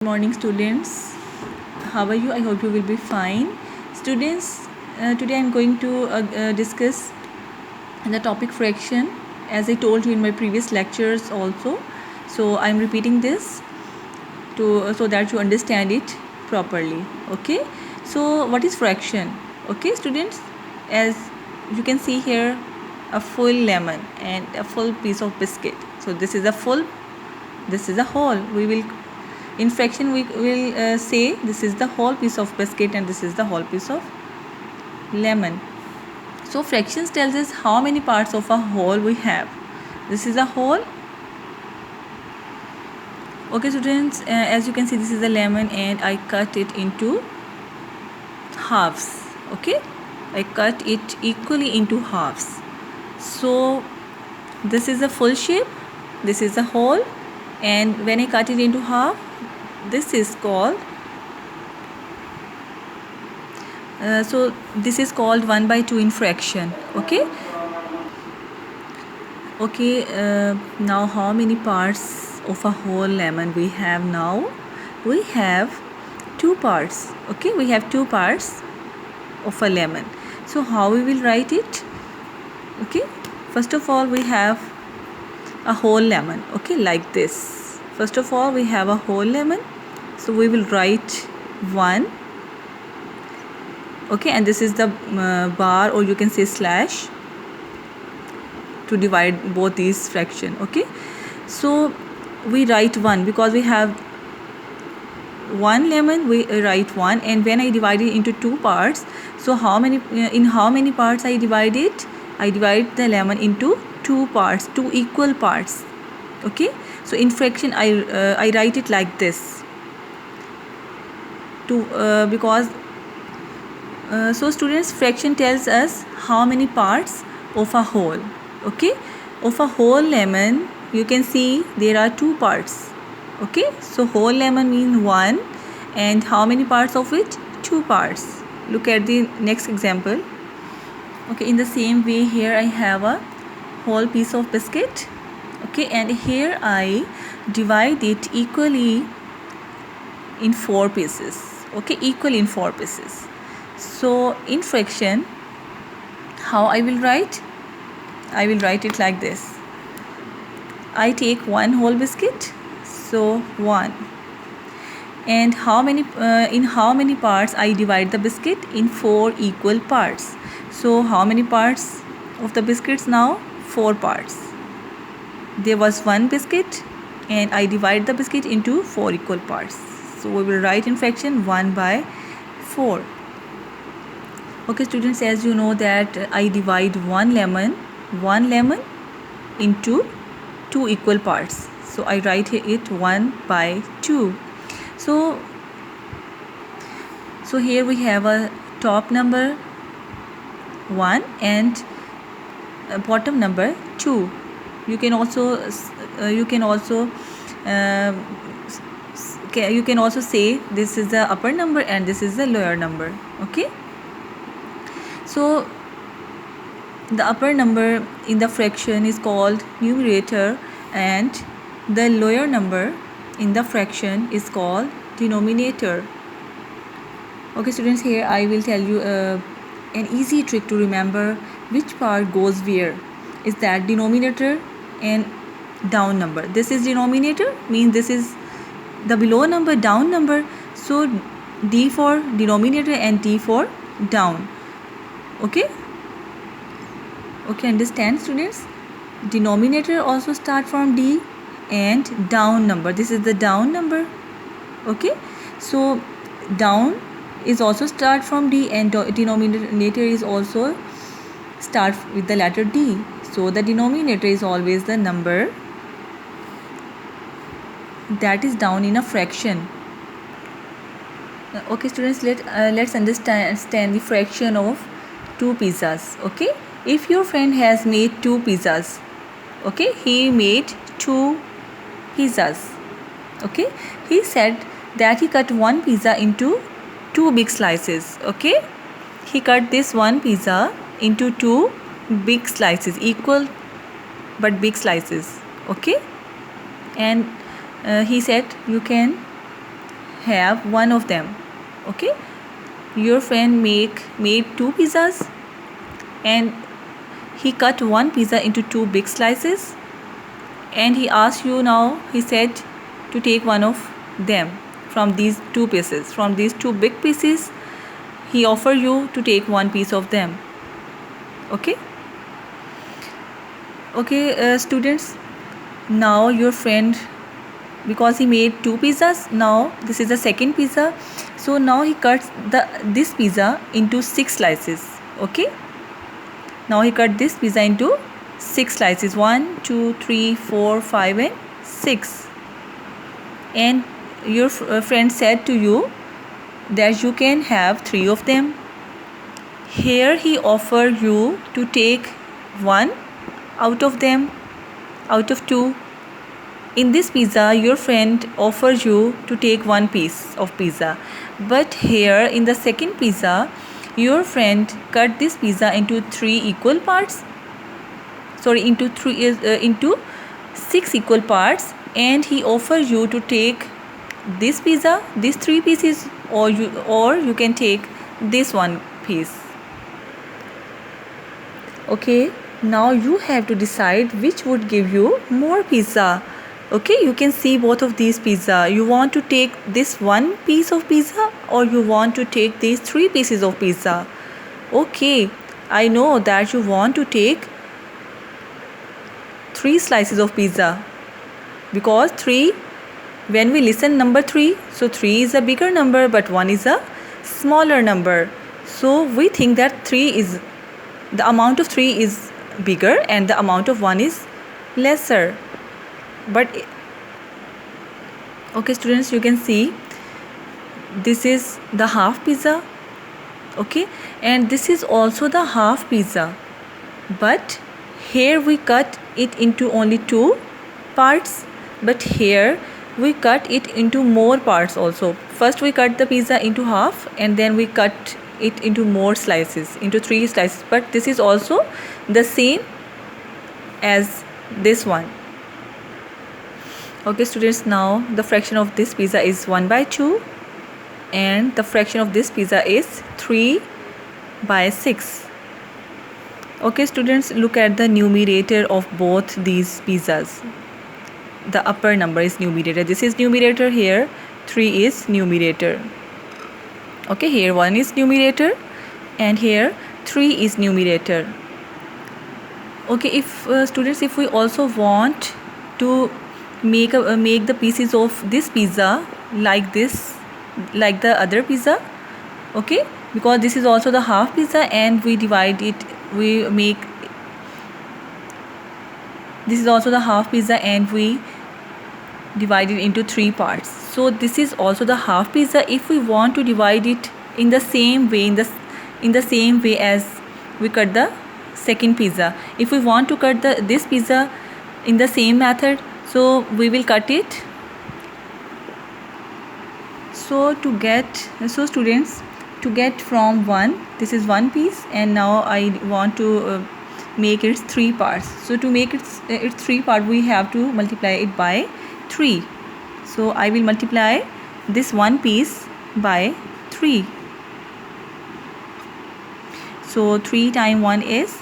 Morning students, how are you? I hope you will be fine. Students, today I am going to discuss the topic fraction, as I told you in my previous lectures also. So I am repeating this so that you understand it properly. Okay, so what is fraction? Okay students, as you can see here, a full lemon and a full piece of biscuit. So this is a full, this is a whole. In fraction we will say this is the whole piece of biscuit and this is the whole piece of lemon. So fractions tells us how many parts of a whole we have. This is a whole. Okay students, as you can see, this is a lemon and I cut it into halves. Okay, I cut it equally into halves. So this is a full shape, this is a whole, and when I cut it into half, this is called so this is called 1/2 in fraction. Okay, now how many parts of a whole lemon we have now? We have 2 parts. Okay, we have 2 parts of a lemon. So how we will write it? Okay, first of all we have a whole lemon. Okay, like this. First of all we have a whole lemon, so we will write 1. Okay, and this is the bar, or you can say slash, to divide both these fraction. Okay, so we write 1 because we have 1 lemon, we write 1, and when I divide it into 2 parts, so in how many parts I divide it? I divide the lemon into 2 parts, 2 equal parts. Okay, so in fraction I write it like this, so students, fraction tells us how many parts of a whole. Okay, of a whole lemon, you can see there are 2 parts. Okay, so whole lemon means 1, and how many parts of it? 2 parts. Look at the next example. Okay, in the same way, here I have a whole piece of biscuit. Okay, and here I divide it equally in 4 pieces. Okay, equally in 4 pieces. So in fraction, how I will write? I will write it like this. I take 1 whole biscuit, so 1. And in how many parts I divide the biscuit? In 4 equal parts. So how many parts of the biscuits now? 4 parts. There was 1 biscuit and I divide the biscuit into 4 equal parts. So we will write in fraction 1/4. Okay students, as you know that I divide 1 lemon into 2 equal parts. So I write it 1/2. So here we have a top number 1 and bottom number 2. You can also say this is the upper number and this is the lower number. Okay, so the upper number in the fraction is called numerator and the lower number in the fraction is called denominator. Okay students, here I will tell you an easy trick to remember which part goes where. Is that denominator and down number. This is denominator, means this is the below number, down number. So D for denominator and T for down. Okay, understand students? Denominator also start from D and down number. This is the down number. Okay, so down is also start from D and denominator is also start with the letter D. So the denominator is always the number that is down in a fraction. Okay students, let's understand the fraction of 2 pizzas. Okay, if your friend has made 2 pizzas, okay, he made 2 pizzas. Okay, he said that he cut 1 pizza into 2 big slices. Okay, he cut this 1 pizza into 2 big slices, equal but big slices. Okay, and he said you can have one of them. Okay, your friend made 2 pizzas and he cut one pizza into 2 big slices, and he asked you now, he said to take one of them from these 2 pieces. From these 2 big pieces, he offered you to take one piece of them. Okay, students, now your friend, because he made 2 pizzas, now this is the second pizza, so now he cuts this pizza into 6 slices. Okay, now he cut this pizza into 6 slices, 1 2 3 4 5 and 6, and your friend said to you that you can have 3 of them. Here he offered you to take one out of them, out of 2. In this pizza, your friend offers you to take one piece of pizza, but here in the second pizza, your friend cut this pizza into 3 equal parts. Into 6 equal parts, and he offers you to take this pizza, these 3 pieces, or you can take this one piece. Okay, now you have to decide which would give you more pizza. Okay, you can see both of these pizza. You want to take this one piece of pizza, or you want to take these 3 pieces of pizza. Okay, I know that you want to take 3 slices of pizza, because 3, when we listen number 3, so 3 is a bigger number but 1 is a smaller number. So we think that the amount of 3 is bigger and the amount of 1 is lesser. But okay, students, you can see this is the half pizza. Okay, and this is also the half pizza, but here we cut it into only 2 parts, but here we cut it into more parts also. First we cut the pizza into half, and then we cut it into more slices, into 3 slices, but this is also the same as this one. Okay, students, now the fraction of this pizza is 1/2, and the fraction of this pizza is 3/6. Okay, students, look at the numerator of both these pizzas. The upper number is numerator. This is numerator, here 3 is numerator. Okay, here 1 is numerator and here 3 is numerator. Okay, if students, if we also want to make the pieces of this pizza like this, like the other pizza, okay, because this is also the half pizza, and we divide it, this is also the half pizza and we divide it into 3 parts. So this is also the half pizza. If we want to divide it in the same way, in the same way as we cut the second pizza, if we want to cut this pizza in the same method, so we will cut it. So students, to get from 1, this is 1 piece, and now I want to make its 3 parts. So to make its 3 part, we have to multiply it by 3. So I will multiply this 1 piece by 3. So 3 times 1 is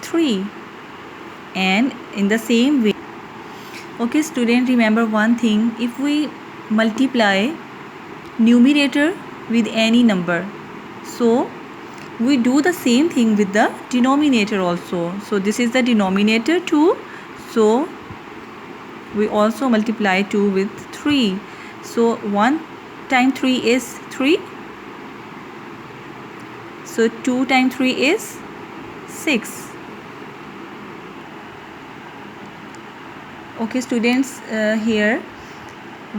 3, and in the same way. Okay, student, remember one thing: if we multiply numerator with any number, so we do the same thing with the denominator also. So this is the denominator 2, so we also multiply 2 with 3. So 1 times 3 is 3, so 2 times 3 is 6. Okay, students, here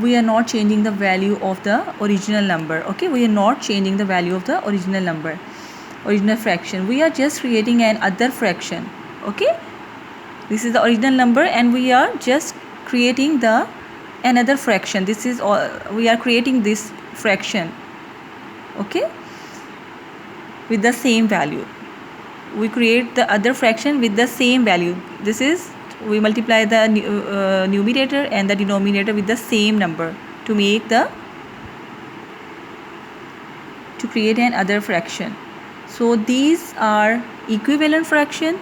we are not changing the value of the original number. Okay, we are not changing the value of the original number, original fraction. We are just creating an other fraction. Okay, this is the original number and we are just creating the another fraction. This is all, we are creating this fraction, okay, with the same value. We create the other fraction with the same value. This is we multiply the numerator and the denominator with the same number to create an other fraction. So these are equivalent fraction